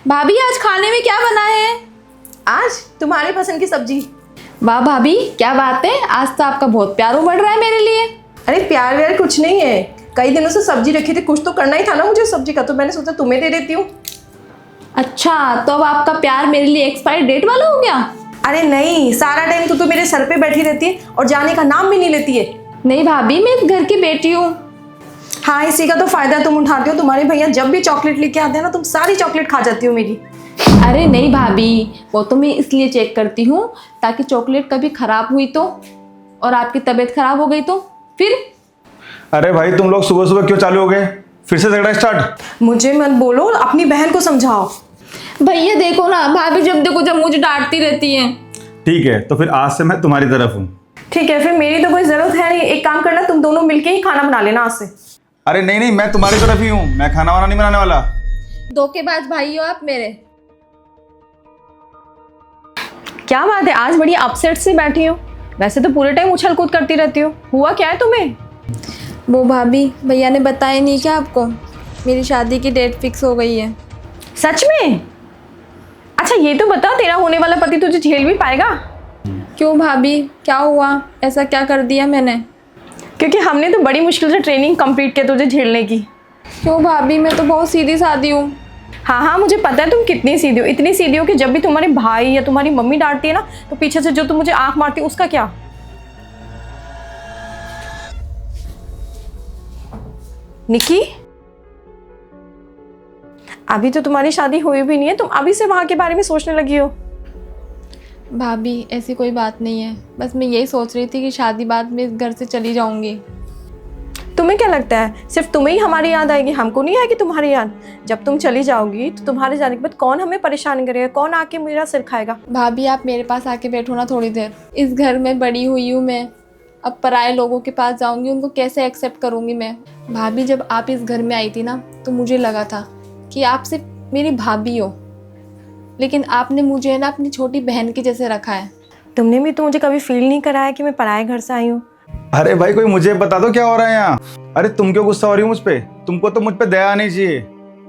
भाभी आज खाने में क्या बना है? आज तुम्हारी पसंद की सब्जी। वाह भाभी, क्या बात है, आज तो आपका बहुत प्यार उमड़ रहा है मेरे लिए। अरे प्यार व्यार कुछ नहीं है, कई दिनों से सब्जी रखी थी, कुछ तो करना ही था ना मुझे सब्जी का, तो मैंने सोचा तुम्हें दे देती हूँ। अच्छा, तो अब आपका प्यार मेरे लिए एक्सपायरी डेट वाला हो गया? अरे नहीं, सारा टाइम तो मेरे सर पे बैठी रहती है और जाने का नाम भी नहीं लेती है। नहीं भाभी, मैं इस घर की बेटी हूँ। हाँ, इसी का तो फायदा तुम उठाते हो। तुम्हारे भैया जब भी चॉकलेट लेके आते हैं ना, तुम सारी चॉकलेट खा जाती हो मेरी। अरे नहीं भाभी, वो तो मैं इसलिए चेक करती हूँ ताकि चॉकलेट कभी खराब हुई तो, और आपकी तबीयत खराब हो गई तो फिर। अरे भाई, तुम लोग सुबह सुबह क्यों चालू हो गए? फिर से झगड़ा स्टार्ट? मुझे मत बोलो, अपनी बहन को समझाओ। भैया देखो ना, भाभी जब देखो जब मुझे डांटती रहती है। ठीक है, तो फिर आज से मैं तुम्हारी तरफ हूँ। ठीक है, फिर मेरी तो कोई जरूरत है नहीं। एक काम करना, तुम दोनों मिलके ही खाना बना लेना आज से। अरे नहीं नहीं, मैं तुम्हारी तरफ ही हूँ, मैं खाना वाना नहीं बनाने वाला। धोखेबाज भाई हो आप मेरे। क्या बात है, आज बड़ी अपसेट से बैठी हो? वैसे तो पूरे टाइम उछल कूद करती रहती हो, हुआ क्या है तुम्हें? वो भाभी, भैया ने बताया नहीं क्या आपको, मेरी शादी की डेट फिक्स हो गई है। सच में? अच्छा ये तो बता, तेरा होने वाला पति तुझे झेल भी पाएगा? क्यों भाभी, क्या हुआ, ऐसा क्या कर दिया मैंने? क्योंकि हमने तो बड़ी मुश्किल से ट्रेनिंग कंप्लीट किया तुझे झेलने की। क्यों भाभी, मैं तो बहुत सीधी सादी हूँ। हाँ हाँ, मुझे पता है तुम कितनी सीधी हो। इतनी सीधी हो कि जब भी तुम्हारे भाई या तुम्हारी मम्मी डांटती है ना, तो पीछे से जो तुम मुझे आंख मारती है उसका क्या? निकी, अभी तो तुम्हारी शादी हुई भी नहीं है, तुम अभी से वहां के बारे में सोचने लगी हो। भाभी ऐसी कोई बात नहीं है, बस मैं यही सोच रही थी कि शादी बाद में इस घर से चली जाऊंगी। तुम्हें क्या लगता है सिर्फ तुम्हें ही हमारी याद आएगी, हमको नहीं आएगी तुम्हारी याद? जब तुम चली जाओगी तो तुम्हारे जाने के बाद कौन हमें परेशान करेगा, कौन आके मेरा सिर खाएगा? भाभी आप मेरे पास आके बैठो ना थोड़ी देर। इस घर में बड़ी हुई हूँ मैं, अब पराए लोगों के पास जाऊंगी, उनको कैसे एक्सेप्ट करूंगी मैं? भाभी जब आप इस घर में आई थी ना, तो मुझे लगा था कि आप सिर्फ मेरी भाभी हो, लेकिन आपने मुझे ना अपनी छोटी बहन के जैसे रखा है। तुमने भी तो मुझे कभी फील नहीं कराया कि मैं पराए घर से आई हूँ। अरे भाई, कोई मुझे बता दो क्या हो रहा है यहाँ। अरे तुम क्यों गुस्सा हो रही हो मुझ पे? तुमको तो मुझ पे दया आनी चाहिए।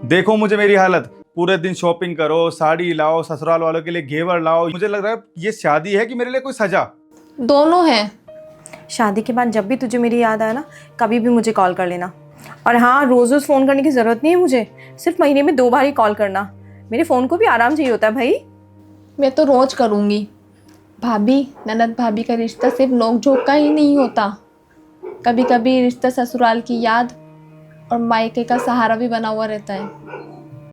देखो मुझे, मेरी हालत, पूरे दिन शॉपिंग करो, साड़ी लाओ, ससुराल वालों के लिए घेवर लाओ। मुझे लग रहा है ये शादी है कि मेरे लिए कोई सजा। दोनों हैं। शादी के बाद जब भी तुझे मेरी याद आए ना, कभी भी मुझे कॉल कर लेना। और हाँ, रोज़ रोज़ फ़ोन करने की ज़रूरत नहीं है मुझे, सिर्फ महीने में 2 बार ही कॉल करना। मेरे फ़ोन को भी आराम चाहिए होता है भाई। मैं तो रोज करूँगी। भाभी, ननद भाभी का रिश्ता सिर्फ नोक झोंक का ही नहीं होता, कभी कभी रिश्ता ससुराल की याद और मायके का सहारा भी बना हुआ रहता है।